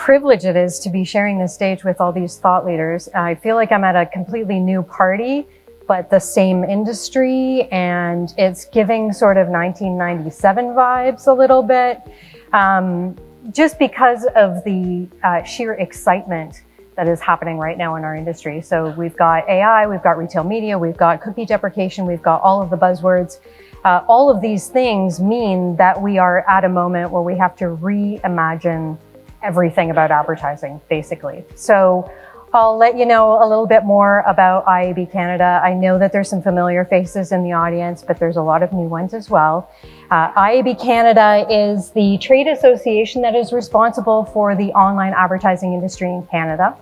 privilege it is to be sharing this stage with all these thought leaders. I feel like I'm at a completely new party, but the same industry, and it's giving sort of 1997 vibes a little bit, just because of the sheer excitement that is happening right now in our industry. So we've got AI, we've got retail media, we've got cookie deprecation, we've got all of the buzzwords. All of these things mean that we are at a moment where we have to reimagine everything about advertising, basically. So I'll let you know a little bit more about IAB Canada. I know that there's some familiar faces in the audience, but there's a lot of new ones as well. IAB Canada is the trade association that is responsible for the online advertising industry in Canada.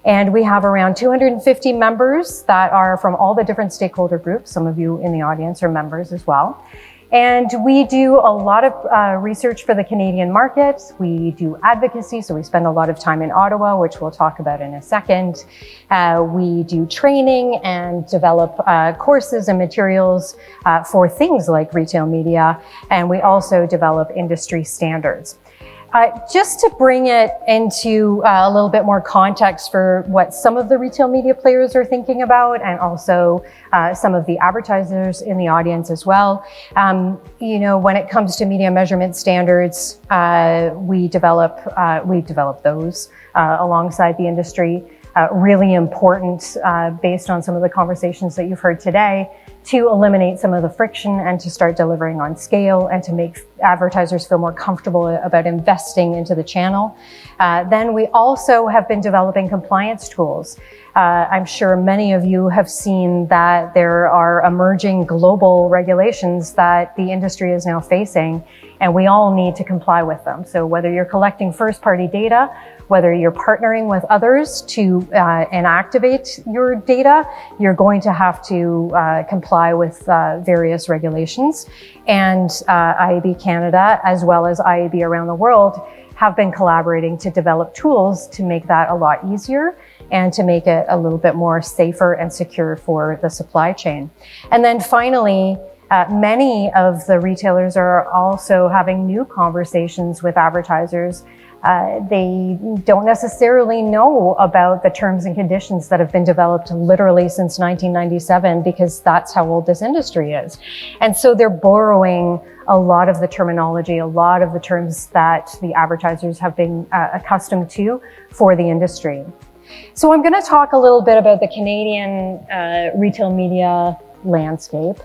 And we have around 250 members that are from all the different stakeholder groups. Some of you in the audience are members as well. And we do a lot of research for the Canadian market. We do advocacy, so we spend a lot of time in Ottawa, which we'll talk about in a second. We do training and develop courses and materials for things like retail media. And we also develop industry standards. Just to bring it into a little bit more context for what some of the retail media players are thinking about, and also some of the advertisers in the audience as well. You know, when it comes to media measurement standards, we develop those alongside the industry. Really important, based on some of the conversations that you've heard today, to eliminate some of the friction and to start delivering on scale and to make advertisers feel more comfortable about investing into the channel. Then we also have been developing compliance tools. I'm sure many of you have seen that there are emerging global regulations that the industry is now facing, and we all need to comply with them. So whether you're collecting first-party data, whether you're partnering with others to inactivate your data, you're going to have to comply with various regulations. And IAB Canada, as well as IAB around the world, have been collaborating to develop tools to make that a lot easier and to make it a little bit more safer and secure for the supply chain. And then finally, many of the retailers are also having new conversations with advertisers. They don't necessarily know about the terms and conditions that have been developed literally since 1997, because that's how old this industry is. And so they're borrowing a lot of the terminology, a lot of the terms that the advertisers have been accustomed to for the industry. So I'm going to talk a little bit about the Canadian retail media landscape.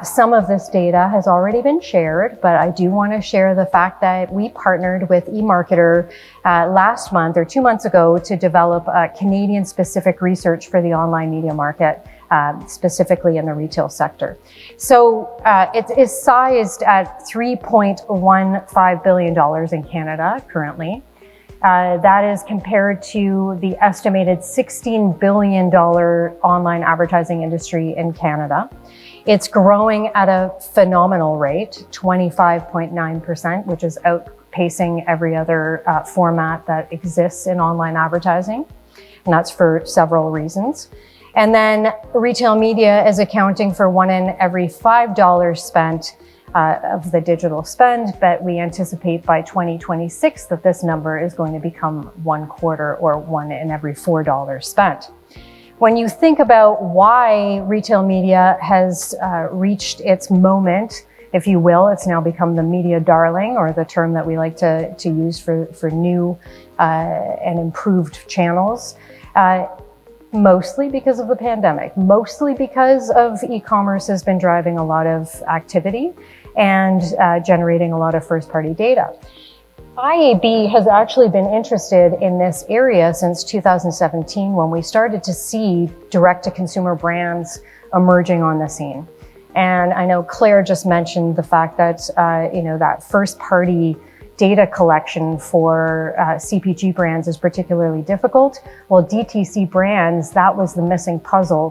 Some of this data has already been shared, but I do want to share the fact that we partnered with eMarketer last month or 2 months ago to develop Canadian-specific research for the online media market, specifically in the retail sector. So it is sized at $3.15 billion in Canada currently. That is compared to the estimated $16 billion online advertising industry in Canada. It's growing at a phenomenal rate, 25.9%, which is outpacing every other format that exists in online advertising. And that's for several reasons. And then retail media is accounting for 1 in every $5 spent of the digital spend, but we anticipate by 2026 that this number is going to become 1/4 or 1 in every $4 spent. When you think about why retail media has reached its moment, if you will, it's now become the media darling, or the term that we like to use for new and improved channels. Mostly because of the pandemic, mostly because of e-commerce has been driving a lot of activity and generating a lot of first-party data. IAB has actually been interested in this area since 2017, when we started to see direct-to-consumer brands emerging on the scene. And I know Claire just mentioned the fact that that first-party data collection for CPG brands is particularly difficult. Well, DTC brands, that was the missing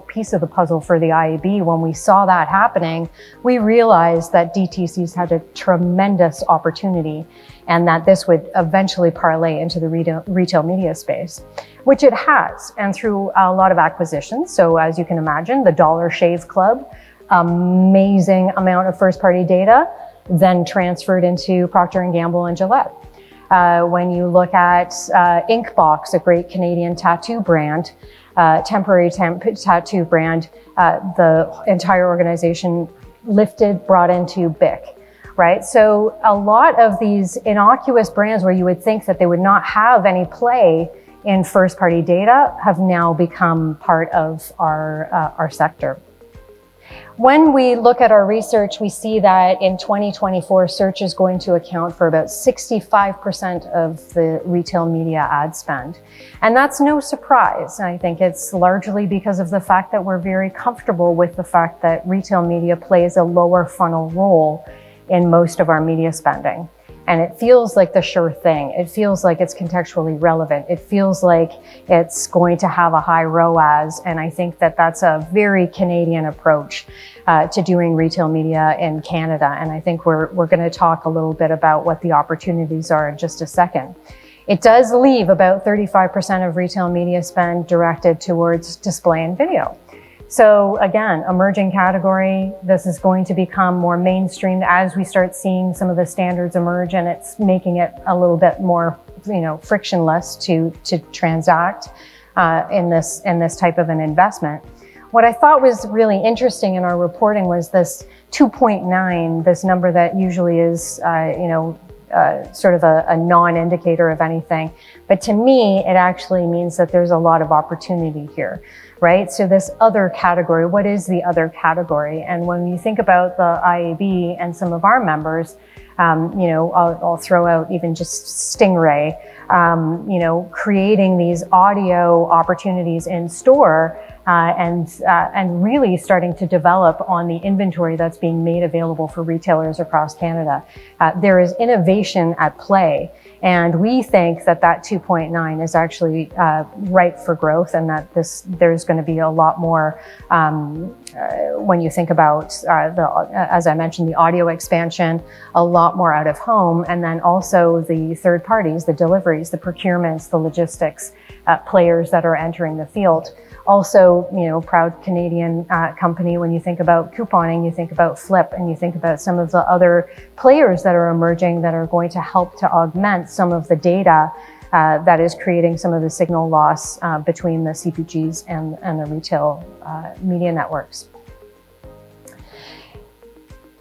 piece of the puzzle for the IAB. When we saw that happening, we realized that DTCs had a tremendous opportunity, and that this would eventually parlay into the retail media space, which it has, and through a lot of acquisitions. So as you can imagine, the Dollar Shave Club, amazing amount of first-party data, then transferred into Procter & Gamble and Gillette. When you look at Inkbox, a great Canadian tattoo brand, temporary tattoo brand, the entire organization brought into BIC, right? So a lot of these innocuous brands where you would think that they would not have any play in first-party data have now become part of our sector. When we look at our research, we see that in 2024, search is going to account for about 65% of the retail media ad spend. And that's no surprise. I think it's largely because of the fact that we're very comfortable with the fact that retail media plays a lower funnel role in most of our media spending. And it feels like the sure thing. It feels like it's contextually relevant. It feels like it's going to have a high ROAS. And I think that that's a very Canadian approach to doing retail media in Canada. And I think we're going to talk a little bit about what the opportunities are in just a second. It does leave about 35% of retail media spend directed towards display and video. So again, emerging category, this is going to become more mainstream as we start seeing some of the standards emerge, and it's making it a little bit more, frictionless to transact in this type of an investment. What I thought was really interesting in our reporting was this 2.9, this number that usually is, sort of a non-indicator of anything. But to me, it actually means that there's a lot of opportunity here, right? So this other category, what is the other category? And when you think about the IAB and some of our members, I'll throw out even just Stingray, creating these audio opportunities in store and really starting to develop on the inventory that's being made available for retailers across Canada. There is innovation at play. And we think that 2.9 is actually ripe for growth, and that there's going to be a lot more when you think about as I mentioned, the audio expansion, a lot more out of home, and then also the third parties, the deliveries, the procurements, the logistics players that are entering the field. Also, proud Canadian company, when you think about couponing, you think about Flip, and you think about some of the other players that are emerging that are going to help to augment some of the data that is creating some of the signal loss between the CPGs and the retail media networks.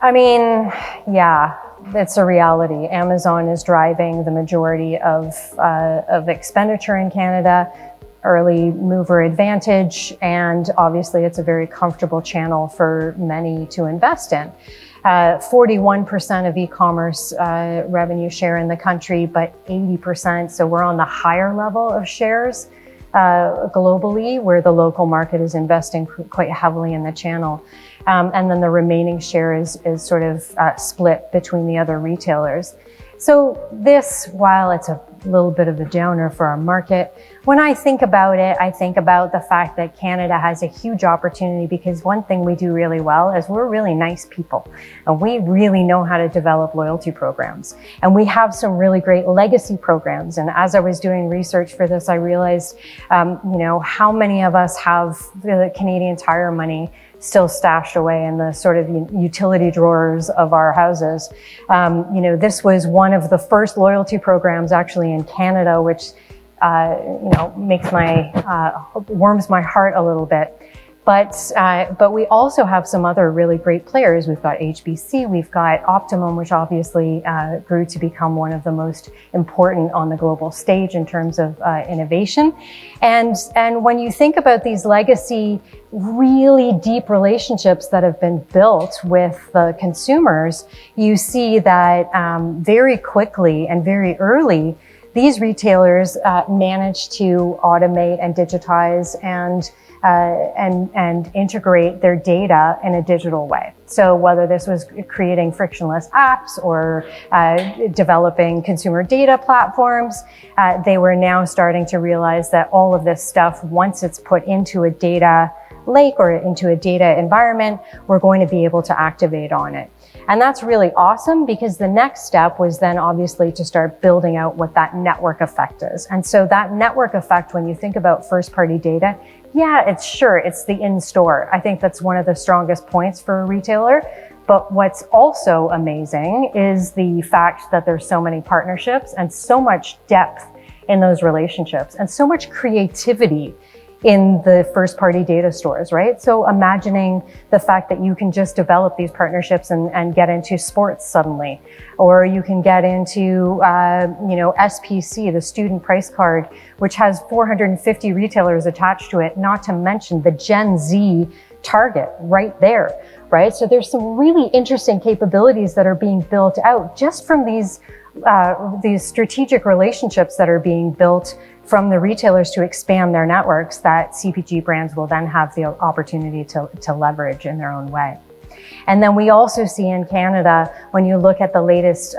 I mean, yeah, it's a reality. Amazon is driving the majority of expenditure in Canada. Early mover advantage, and obviously it's a very comfortable channel for many to invest in. 41% of e-commerce revenue share in the country, but 80%, so we're on the higher level of shares globally, where the local market is investing quite heavily in the channel. And then the remaining share is sort of split between the other retailers. So this, while it's a little bit of a downer for our market, when I think about it, I think about the fact that Canada has a huge opportunity, because one thing we do really well is we're really nice people, and we really know how to develop loyalty programs. And we have some really great legacy programs. And as I was doing research for this, I realized, how many of us have the Canadian Tire money still stashed away in the sort of utility drawers of our houses. This was one of the first loyalty programs actually in Canada, which, warms my heart a little bit. But we also have some other really great players. We've got HBC, we've got Optimum, which obviously grew to become one of the most important on the global stage in terms of innovation. And when you think about these legacy, really deep relationships that have been built with the consumers, you see that very quickly and very early, these retailers managed to automate and digitize and integrate their data in a digital way. So whether this was creating frictionless apps or developing consumer data platforms, they were now starting to realize that all of this stuff, once it's put into a data lake or into a data environment, we're going to be able to activate on it. And that's really awesome, because the next step was then obviously to start building out what that network effect is. And so that network effect, when you think about first party data, yeah, it's the in-store. I think that's one of the strongest points for a retailer. But what's also amazing is the fact that there's so many partnerships and so much depth in those relationships and so much creativity in the first-party data stores, right? So imagining the fact that you can just develop these partnerships and get into sports suddenly, or you can get into, SPC, the student price card, which has 450 retailers attached to it, not to mention the Gen Z target right there, right? So there's some really interesting capabilities that are being built out just from these strategic relationships that are being built from the retailers to expand their networks that CPG brands will then have the opportunity to leverage in their own way. And then we also see in Canada, when you look at the latest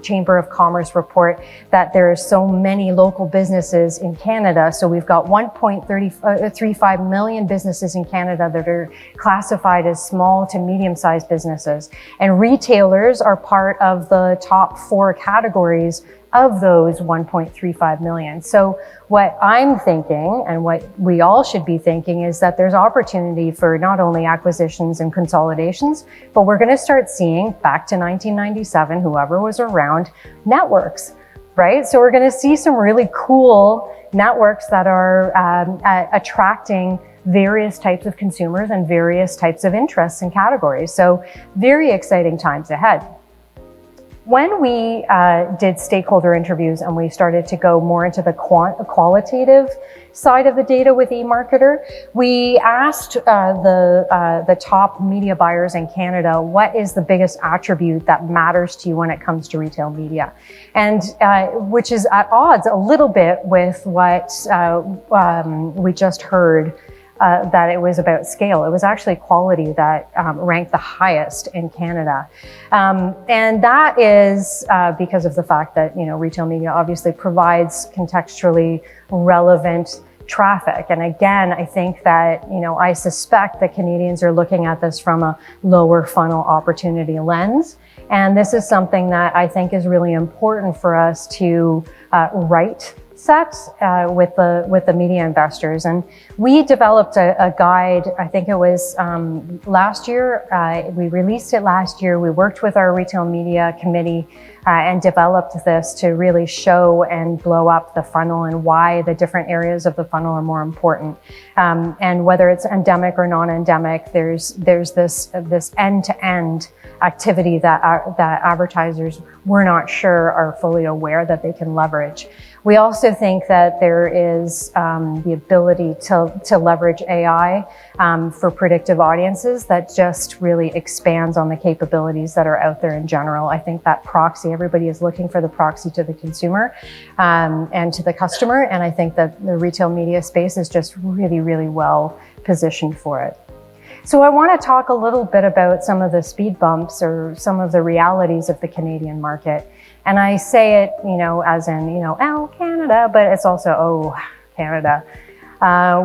Chamber of Commerce report, that there are so many local businesses in Canada. So we've got 1.35 million businesses in Canada that are classified as small to medium-sized businesses. And retailers are part of the top 4 categories of those 1.35 million. So what I'm thinking, and what we all should be thinking, is that there's opportunity for not only acquisitions and consolidations, but we're going to start seeing, back to 1997, whoever was around, networks, right? So we're going to see some really cool networks that are attracting various types of consumers and various types of interests and categories. So very exciting times ahead. When we did stakeholder interviews and we started to go more into the qualitative side of the data with eMarketer, we asked the top media buyers in Canada, what is the biggest attribute that matters to you when it comes to retail media? And which is at odds a little bit with what we just heard, that it was about scale. It was actually quality that ranked the highest in Canada. And that is because of the fact that, retail media obviously provides contextually relevant traffic. And again, I think that, I suspect that Canadians are looking at this from a lower funnel opportunity lens. And this is something that I think is really important for us to right sets with the media investors. And we developed a guide, I think it was last year. We released it last year. We worked with our retail media committee and developed this to really show and blow up the funnel and why the different areas of the funnel are more important. And whether it's endemic or non-endemic, there's this end-to-end activity that advertisers, we're not sure, are fully aware that they can leverage. We also think that there is the ability to leverage AI for predictive audiences that just really expands on the capabilities that are out there in general. I think that proxy, everybody is looking for the proxy to the consumer and to the customer. And I think that the retail media space is just really, really well positioned for it. So I want to talk a little bit about some of the speed bumps or some of the realities of the Canadian market. And I say it, as in, oh, Canada, but it's also, oh, Canada.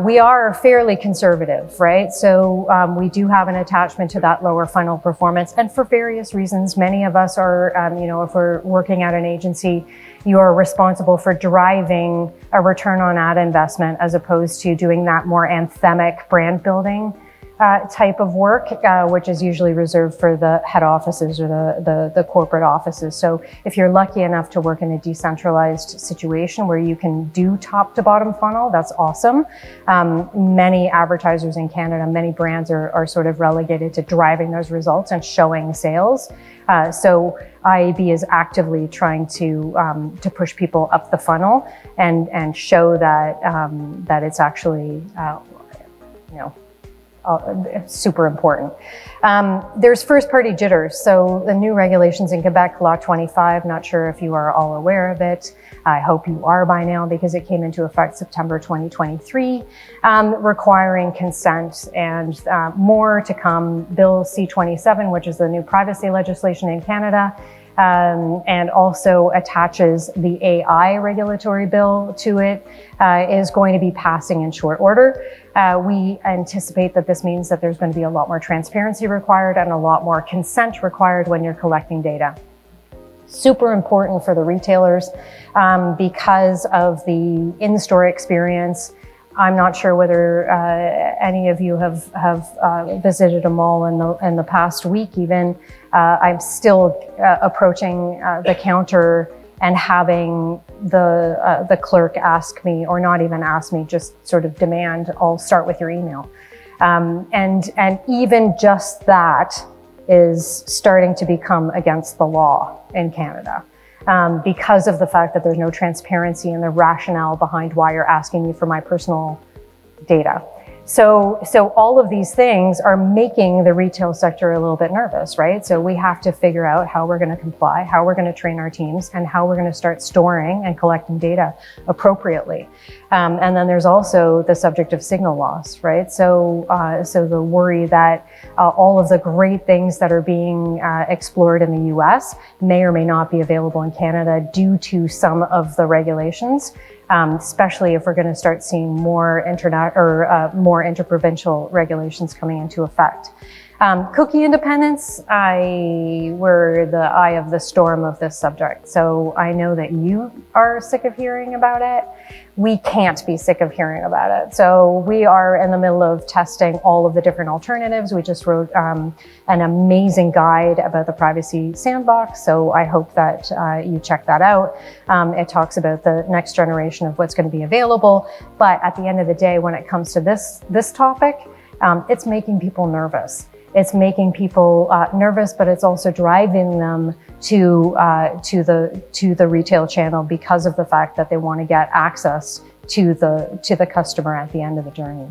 We are fairly conservative, right? So we do have an attachment to that lower funnel performance. And for various reasons, many of us are, if we're working at an agency, you are responsible for driving a return on ad investment as opposed to doing that more anthemic brand building type of work, which is usually reserved for the head offices or the corporate offices. So if you're lucky enough to work in a decentralized situation where you can do top to bottom funnel, that's awesome. Many advertisers in Canada, many brands are sort of relegated to driving those results and showing sales. So IAB is actively trying to push people up the funnel and show that that it's actually super important. There's first-party jitters. So the new regulations in Quebec, Law 25, not sure if you are all aware of it. I hope you are by now because it came into effect September 2023, requiring consent and more to come. Bill C-27, which is the new privacy legislation in Canada, and also attaches the AI regulatory bill to it, is going to be passing in short order. We anticipate that this means that there's going to be a lot more transparency required and a lot more consent required when you're collecting data. Super important for the retailers because of the in-store experience. I'm not sure whether any of you have visited a mall in the past week even. I'm still approaching the counter and having the clerk ask me, or not even ask me, just sort of demand, I'll start with your email. And even just that is starting to become against the law in Canada. Because of the fact that there's no transparency in the rationale behind why you're asking me for my personal data. So all of these things are making the retail sector a little bit nervous, right? So we have to figure out how we're going to comply, how we're going to train our teams, and how we're going to start storing and collecting data appropriately. And then there's also the subject of signal loss, right? So the worry that all of the great things that are being explored in the US may or may not be available in Canada due to some of the regulations. Especially if we're going to start seeing more more interprovincial regulations coming into effect. Cookie independence, we're the eye of the storm of this subject. So I know that you are sick of hearing about it. We can't be sick of hearing about it. So we are in the middle of testing all of the different alternatives. We just wrote an amazing guide about the privacy sandbox. So I hope that you check that out. It talks about the next generation of what's going to be available. But at the end of the day, when it comes to this topic, it's making people nervous. It's making people nervous, but it's also driving them to the retail channel because of the fact that they want to get access to the customer at the end of the journey.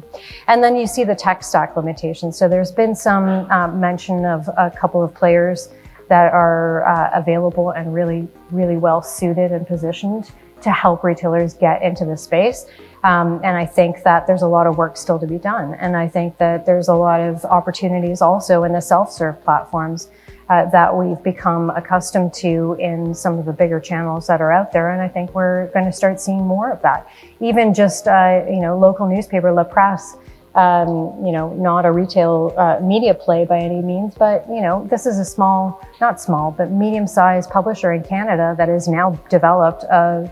And then you see the tech stack limitations. So there's been some mention of a couple of players that are available and really, really well suited and positioned to help retailers get into the space. And I think that there's a lot of work still to be done. And I think that there's a lot of opportunities also in the self-serve platforms that we've become accustomed to in some of the bigger channels that are out there. And I think we're going to start seeing more of that. Even just, local newspaper, La Presse, not a retail media play by any means, but, this is a small, not small, but medium-sized publisher in Canada that has now developed a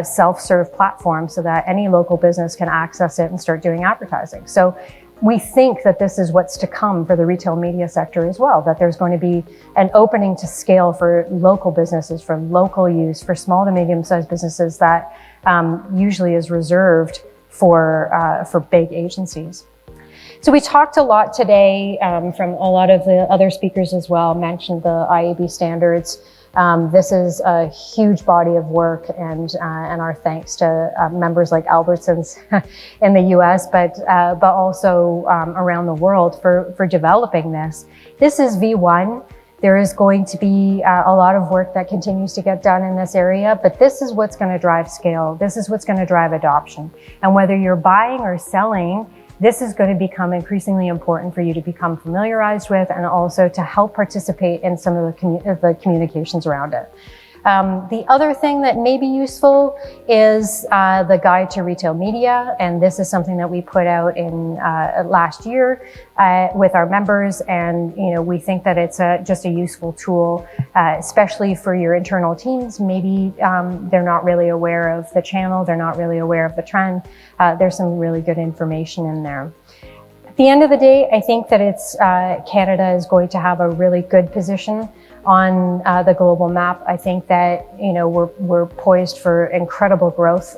self-serve platform so that any local business can access it and start doing advertising. So we think that this is what's to come for the retail media sector as well, that there's going to be an opening to scale for local businesses, for local use, for small to medium-sized businesses that usually is reserved for big agencies. So we talked a lot today from a lot of the other speakers as well, mentioned the IAB standards. This is a huge body of work, and our thanks to members like Albertsons in the US, but also around the world for developing this. This is V1. There is going to be a lot of work that continues to get done in this area, but this is what's going to drive scale. This is what's going to drive adoption. And whether you're buying or selling, this is going to become increasingly important for you to become familiarized with, and also to help participate in some of the communications around it. The other thing that may be useful is the guide to retail media, and this is something that we put out in last year with our members, and we think that it's just a useful tool, especially for your internal teams. Maybe they're not really aware of the channel, they're not really aware of the trend. There's some really good information in there. At the end of the day, I think that Canada is going to have a really good position on the global map. I think that we're poised for incredible growth.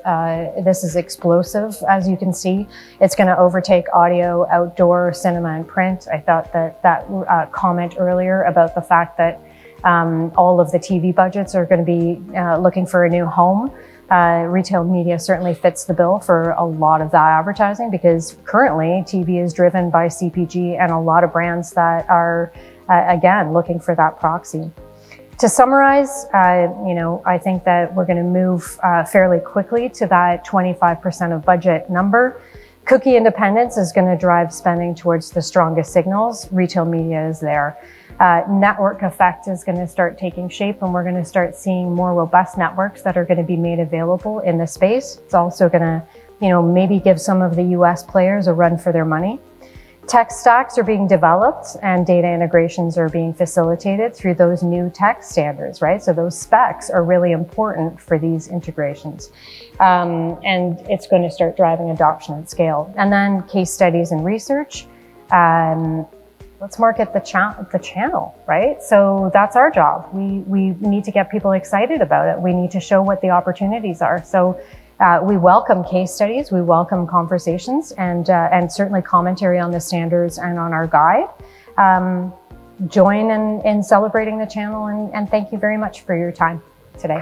This is explosive, as you can see. It's going to overtake audio, outdoor, cinema, and print. I thought that comment earlier about the fact that all of the TV budgets are going to be looking for a new home. Retail media certainly fits the bill for a lot of that advertising, because currently TV is driven by CPG and a lot of brands that are again, looking for that proxy. To summarize, I think that we're going to move fairly quickly to that 25% of budget number. Cookie independence is going to drive spending towards the strongest signals. Retail media is there. Network effect is going to start taking shape, and we're going to start seeing more robust networks that are going to be made available in the space. It's also going to, maybe give some of the US players a run for their money. Tech stacks are being developed and data integrations are being facilitated through those new tech standards, right? So those specs are really important for these integrations. And it's going to start driving adoption at scale. And then case studies and research. Let's market the channel, right? So that's our job. We need to get people excited about it. We need to show what the opportunities are. So we welcome case studies, we welcome conversations, and certainly commentary on the standards and on our guide. Join in celebrating the channel, and thank you very much for your time today.